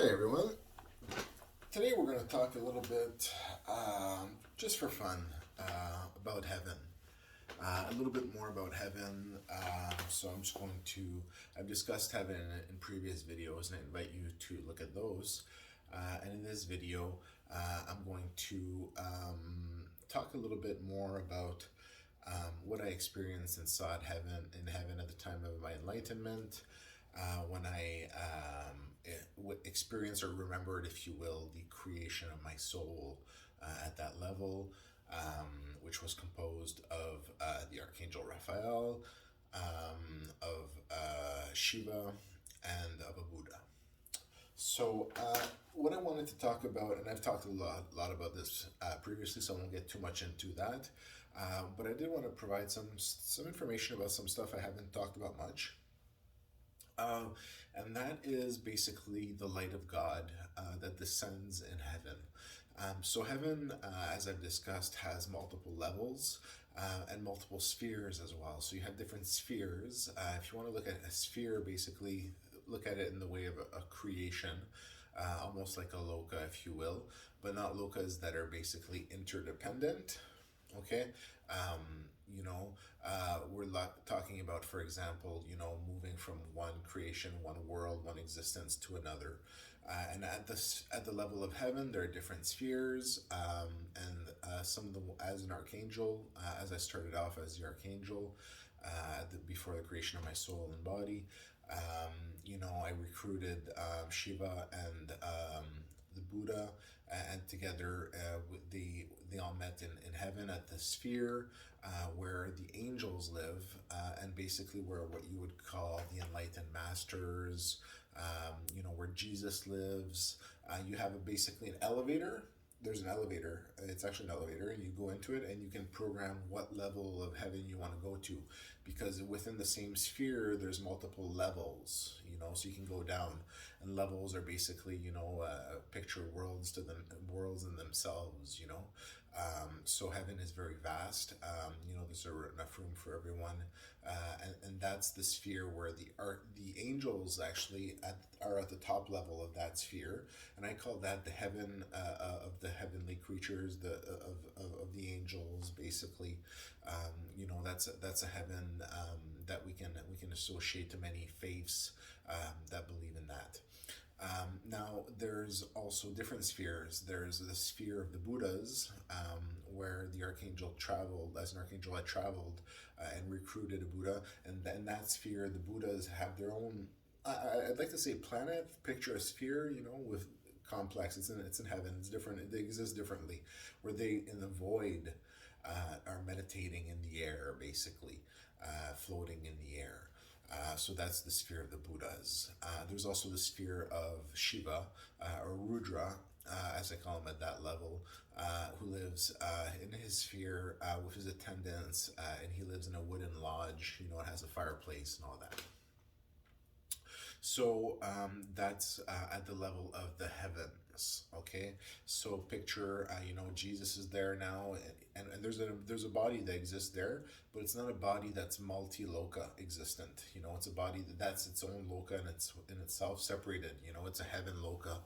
Hi everyone. Today we're going to talk a little bit, just for fun, about heaven. A little bit more about heaven. So I'm just going to. I've discussed heaven in previous videos, and I invite you to look at those. And in this video, I'm going to talk a little bit more about what I experienced and saw at in heaven at the time of my enlightenment, when I experienced or remembered, if you will, the creation of my soul at that level, which was composed of the Archangel Raphael, of Shiva, and of a Buddha. So, what I wanted to talk about, and I've talked a lot about this previously, so I won't get too much into that. But I did want to provide some information about some stuff I haven't talked about much. And that is basically the light of God that descends in heaven. So heaven, as I've discussed, has multiple levels and multiple spheres as well. So you have different spheres. If you want to look at a sphere, basically look at it in the way of a creation, almost like a loka, if you will, but not lokas that are basically interdependent. Okay. We're talking about, for example, moving from one creation, one world, one existence to another. And at the level of heaven, there are different spheres, and some of them, as an archangel, as I started off as the archangel, before the creation of my soul and body. I recruited Shiva and the Buddha, and together they all met in heaven at the sphere where the angels live, and basically where what you would call the enlightened masters, where Jesus lives. You have basically an elevator. There's an elevator. It's actually an elevator, and you go into it, and you can program what level of heaven you want to go to, because within the same sphere, there's multiple levels. So you can go down, and levels are basically, picture worlds worlds in themselves. So heaven is very vast. There's enough room for everyone, and that's the sphere where the angels actually are at the top level of that sphere, and I call that the heaven of the heavenly creatures, of the angels, basically. That's a heaven that we can associate to many faiths that believe in that. Now, there's also different spheres. There's the sphere of the Buddhas, where the archangel traveled. As an archangel, I traveled and recruited a Buddha. And in that sphere, the Buddhas have their own, I'd like to say planet, picture a sphere, with complex. It's in heaven. It's different. They exist differently, where they, in the void, are meditating in the air, basically, floating in the air. So that's the sphere of the Buddhas. There's also the sphere of Shiva, or Rudra, as I call him at that level, who lives in his sphere with his attendants, and he lives in a wooden lodge. It has a fireplace and all that. So that's at the level of the heavens. Okay, so picture, Jesus is there now, and there's a body that exists there, but it's not a body that's multi-loka existent. It's a body that's its own loka, and it's in itself separated. It's a heaven loka,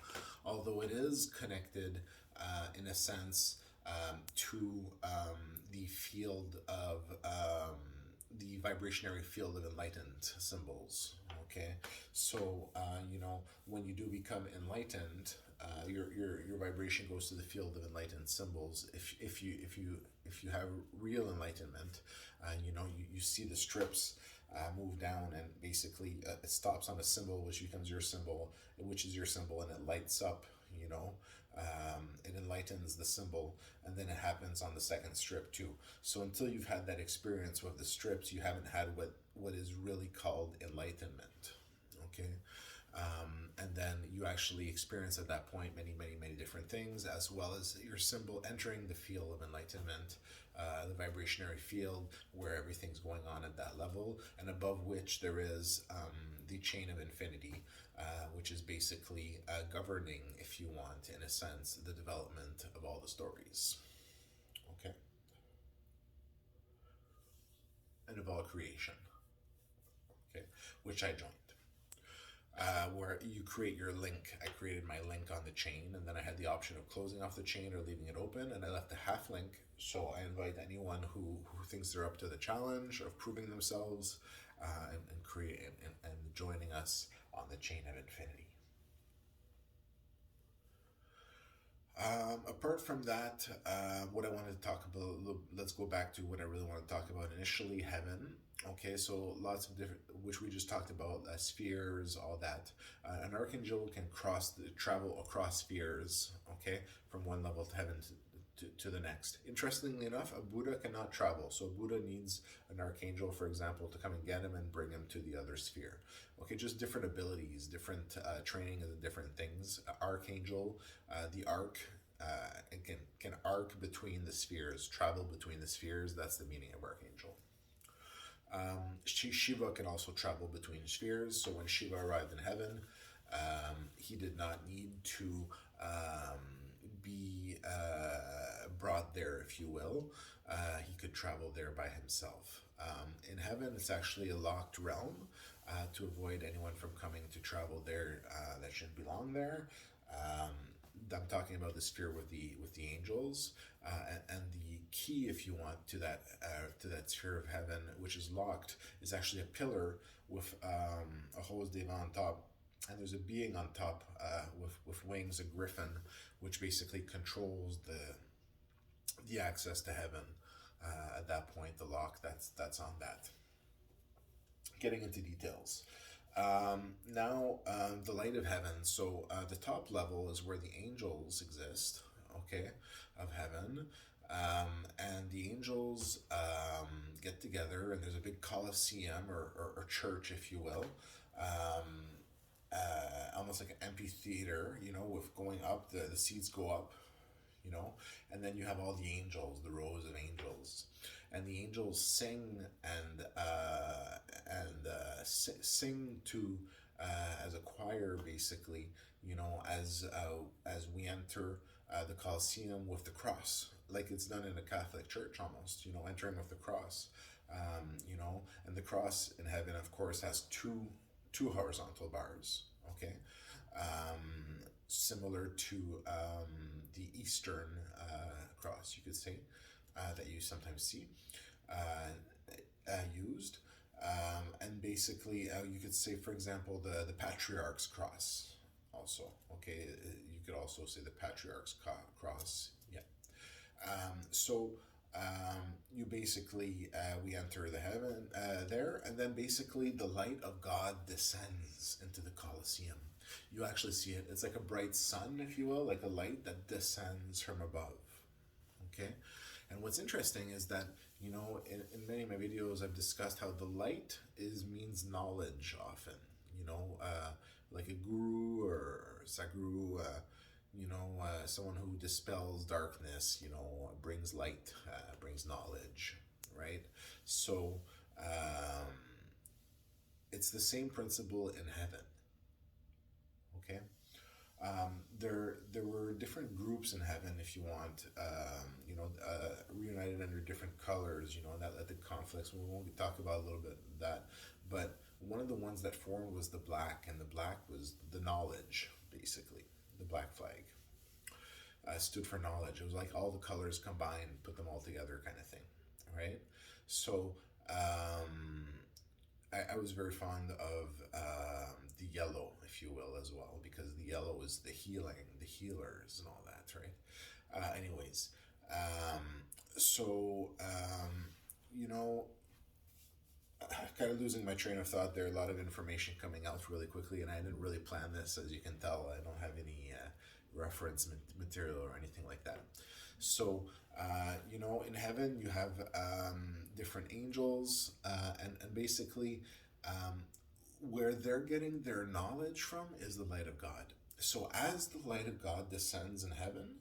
although it is connected in a sense to the field of the vibrationary field of enlightened symbols. Okay, so when you do become enlightened, your vibration goes to the field of enlightened symbols. If you have real enlightenment, you see the strips move down, and basically it stops on a symbol, which becomes your symbol, which is your symbol, and it lights up. It enlightens the symbol, and then it happens on the second strip too. So until you've had that experience with the strips, you haven't had what is really called enlightenment. Okay, and then you actually experience at that point many, many, many different things, as well as your symbol entering the field of enlightenment, the vibrationary field where everything's going on at that level, and above which there is the chain of infinity, which is basically governing, if you want, in a sense, the development of all the stories. Okay? And of all creation. Okay? Which I joined. where you create your link. I created my link on the chain, and then I had the option of closing off the chain or leaving it open, and I left a half link. So I invite anyone who thinks they're up to the challenge of proving themselves, and create and joining us on the chain of infinity. Apart from that, what I wanted to talk about, let's go back to what I really want to talk about initially, heaven. Okay, so lots of different, which we just talked about, spheres, all that. An archangel can travel across spheres, okay, from one level of heaven to the next. Interestingly enough, a Buddha cannot travel. So a Buddha needs an archangel, for example, to come and get him and bring him to the other sphere. Okay, just different abilities, different training and different things. Archangel, the arc, it can arc between the spheres, travel between the spheres. That's the meaning of archangel. Shiva can also travel between spheres. So when Shiva arrived in heaven, he did not need to be brought there, if you will. He could travel there by himself. In heaven, it's actually a locked realm to avoid anyone from coming to travel there that shouldn't belong there. Um, I'm talking about the sphere with the angels, and the key, if you want, to that sphere of heaven, which is locked, is actually a pillar with a hose d'eva on top, and there's a being on top with wings, a griffin, which basically controls the access to heaven. At that point, the lock that's on that. Getting into details. Now, the light of heaven. So the top level is where the angels exist, okay, of heaven. And the angels get together, and there's a big coliseum or church, if you will. Almost like an amphitheater, with going up, the seats go up, and then you have all the angels, the rows of angels, and the angels sing sing to as a choir, basically, as we enter the Colosseum with the cross, like it's done in a Catholic church almost, entering with the cross, and the cross in heaven, of course, has two horizontal bars, okay, similar to the Eastern cross, you could say, that you sometimes see used. And basically, you could say, for example, the Patriarch's cross, also. Okay, you could also say the Patriarch's cross. Yeah. So you basically, we enter the heaven there, and then basically the light of God descends into the Colosseum. You actually see it. It's like a bright sun, if you will, like a light that descends from above. Okay? And what's interesting is that, in many of my videos, I've discussed how the light means knowledge often. Like a guru or saguru, someone who dispels darkness, brings light, brings knowledge, right? So it's the same principle in heaven, okay? There were different groups in heaven, if you want, reunited under different colors, that led to conflicts. We won't talk about a little bit of that, but one of the ones that formed was the black, and the black was the knowledge, basically. The black flag stood for knowledge. It was like all the colors combined, put them all together, kind of thing, right? So I was very fond of the yellow, if you will, as well, because the yellow is the healing, the healers, and all that, right? Anyways, so, kind of losing my train of thought there. A lot of information coming out really quickly, and I didn't really plan this, as you can tell. I don't have any reference material or anything like that. So, in heaven you have different angels, and basically where they're getting their knowledge from is the light of God. So as the light of God descends in heaven,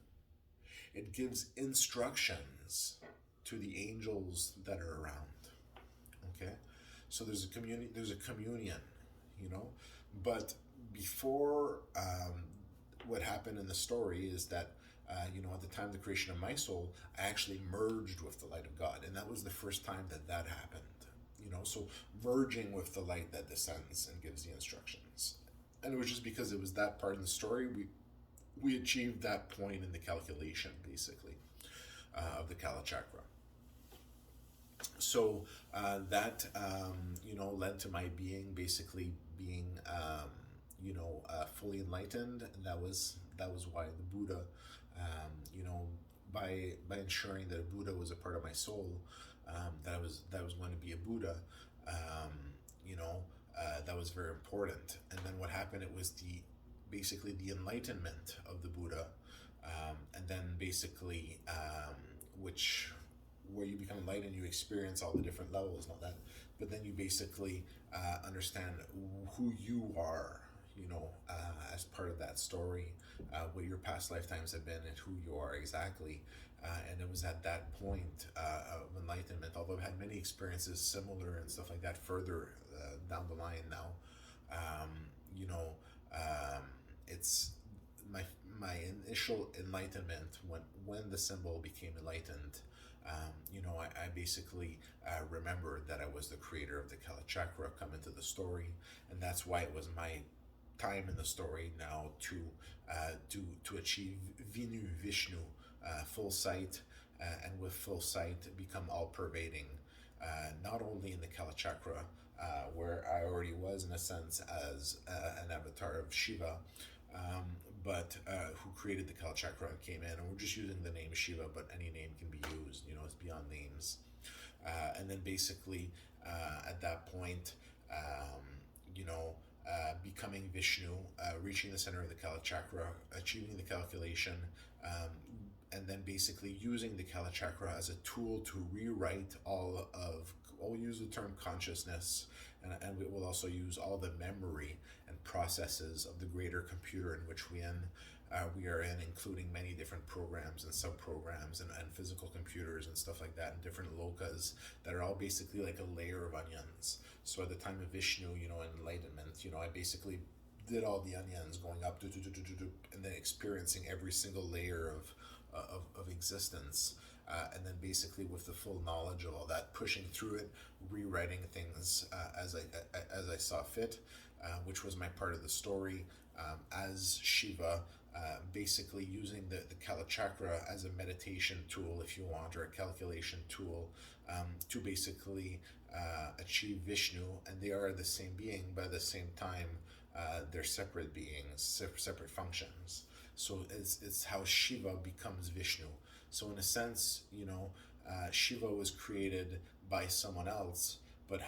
it gives instructions to the angels that are around. Okay, so there's a communion, but before what happened in the story is that at the time of the creation of my soul, I actually merged with the light of God, and that was the first time that happened. So merging with the light that descends and gives the instructions. And it was just because it was that part in the story, we achieved that point in the calculation, basically, of the Kala Chakra. So that led to my being basically being fully enlightened, and that was why the Buddha, you know, by ensuring that a Buddha was a part of my soul, that was going to be a Buddha, um, you know, that was very important. And then what happened? It was the basically the enlightenment of the Buddha, and then basically which where you become enlightened, you experience all the different levels and all that. But then you basically understand who you are, as part of that story, what your past lifetimes have been, and who you are exactly. And it was at that point of enlightenment, although I've had many experiences similar and stuff like that further down the line now. Um, you know, it's my my initial enlightenment when the symbol became enlightened. I basically remembered that I was the creator of the Kala Chakra come into the story, and that's why it was my time in the story now to achieve Vishnu, full sight, and with full sight become all pervading, not only in the Kala Chakra, where I already was in a sense as an avatar of Shiva, um, but who created the Kala Chakra and came in, and we're just using the name Shiva, but any name can be used. It's beyond names. And then basically, at that point, um, you know, becoming Vishnu, reaching the center of the Kala Chakra, achieving the calculation, um, and then basically using the Kala Chakra as a tool to rewrite all of, we'll use the term consciousness, and we will also use all the memory and processes of the greater computer in which we are in, including many different programs and sub-programs and physical computers and stuff like that, and different lokas that are all basically like a layer of onions. So at the time of Vishnu, enlightenment, I basically did all the onions going up, and then experiencing every single layer of existence. And then basically with the full knowledge of all that, pushing through it, rewriting things as I saw fit, which was my part of the story, as Shiva, basically using the Kala Chakra as a meditation tool, if you want, or a calculation tool, to basically achieve Vishnu. And they are the same being, but at the same time, they're separate beings, separate functions. So it's how Shiva becomes Vishnu. So in a sense, Shiva was created by someone else, but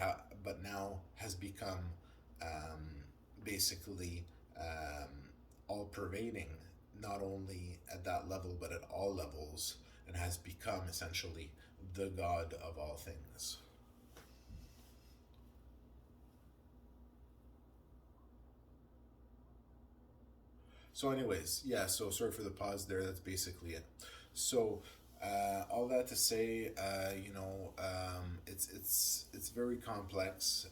now has become, um, basically, all pervading, not only at that level but at all levels, and has become essentially the God of all things. So, anyways, yeah. So sorry for the pause there. That's basically it. So, all that to say, it's very complex.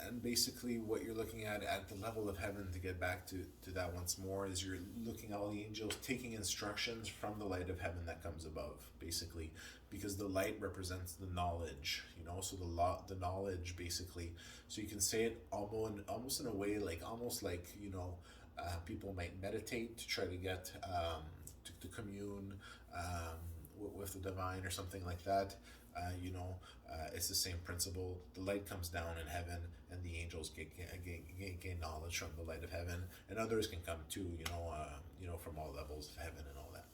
And basically, what you're looking at the level of heaven, to get back to that once more, is you're looking at all the angels taking instructions from the light of heaven that comes above, basically, because the light represents the knowledge. So the knowledge, basically. So you can say it almost in a way, like almost like people might meditate to try to get, to commune, with the divine or something like that. It's the same principle. The light comes down in heaven, and the angels gain knowledge from the light of heaven, and others can come too. From all levels of heaven and all that.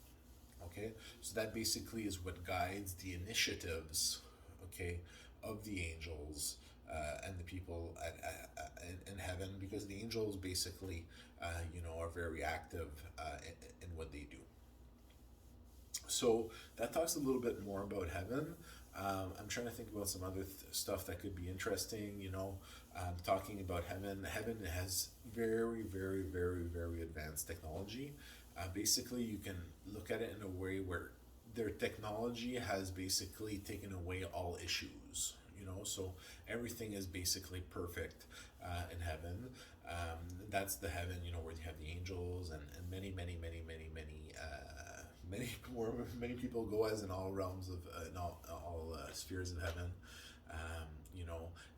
Okay, so that basically is what guides the initiatives. Okay, of the angels, and the people in heaven, because the angels basically, are very active, in what they do. So that talks a little bit more about heaven. I'm trying to think about some other stuff that could be interesting. Talking about heaven. Heaven has very, very, very, very advanced technology. Basically, you can look at it in a way where their technology has basically taken away all issues. So everything is basically perfect, in heaven. That's the heaven, where you have the angels, and many, many, many, many, many, many more. Many people go as in all realms of, in all spheres of heaven.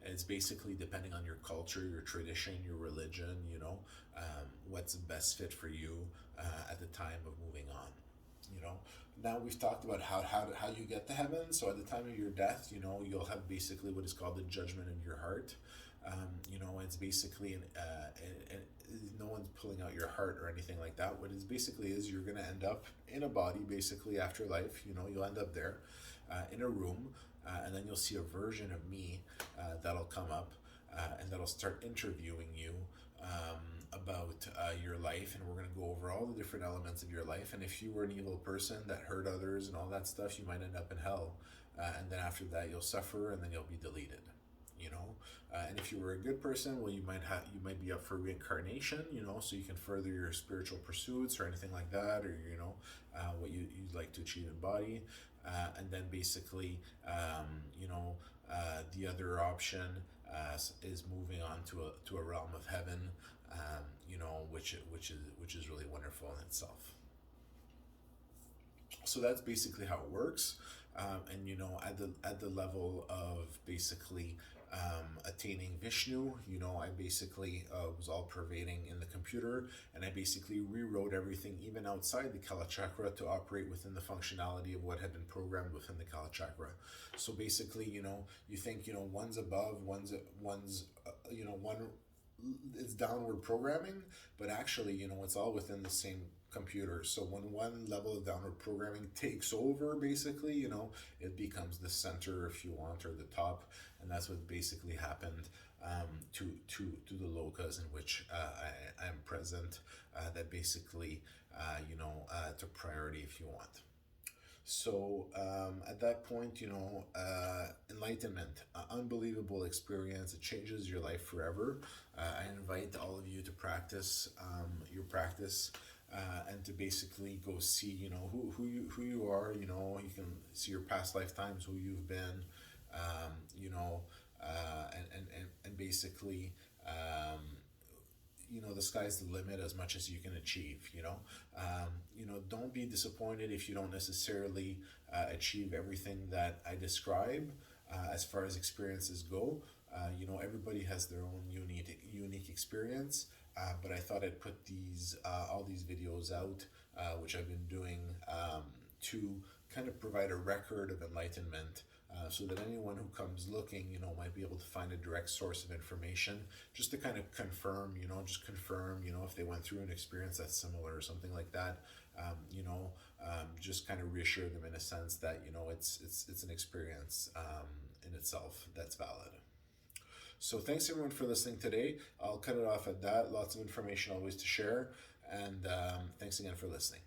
it's basically depending on your culture, your tradition, your religion, what's the best fit for you at the time of moving on. you know Now we've talked about how you get to heaven. So at the time of your death, you'll have basically what is called the judgment in your heart. It's basically no one's pulling out your heart or anything like that. What it basically is, you're going to end up in a body basically after life. You'll end up there in a room, and then you'll see a version of me that'll come up, and that'll start interviewing you about your life, and we're going to go over all the different elements of your life. And if you were an evil person that hurt others and all that stuff, you might end up in hell, and then after that you'll suffer, and then you'll be deleted. And if you were a good person, well, you might be up for reincarnation, so you can further your spiritual pursuits or anything like that, or what you'd like to achieve in body. And then basically, the other option is moving on to a realm of heaven, which is really wonderful in itself. So that's basically how it works. And at the level of basically attaining Vishnu, I basically was all pervading in the computer, and I basically rewrote everything, even outside the Kala Chakra, to operate within the functionality of what had been programmed within the Kala Chakra. So basically, you think, one's above, one's one it's downward programming, but actually, it's all within the same computer. So when one level of downward programming takes over, basically, it becomes the center, if you want, or the top, and that's what basically happened to the lokas in which I am present. That basically, took priority, if you want. So at that point, enlightenment, unbelievable experience. It changes your life forever. I invite all of you to practice your practice, and to basically go see, who you are. You can see your past lifetimes, who you've been, and basically. The sky's the limit as much as you can achieve. Don't be disappointed if you don't necessarily achieve everything that I describe as far as experiences go. Everybody has their own unique experience, but I thought I'd put all these videos out, which I've been doing, to kind of provide a record of enlightenment, so that anyone who comes looking, might be able to find a direct source of information, just to kind of confirm, if they went through an experience that's similar or something like that. Just kind of reassure them in a sense that, it's an experience in itself that's valid. So thanks everyone for listening today. I'll cut it off at that. Lots of information always to share, and thanks again for listening.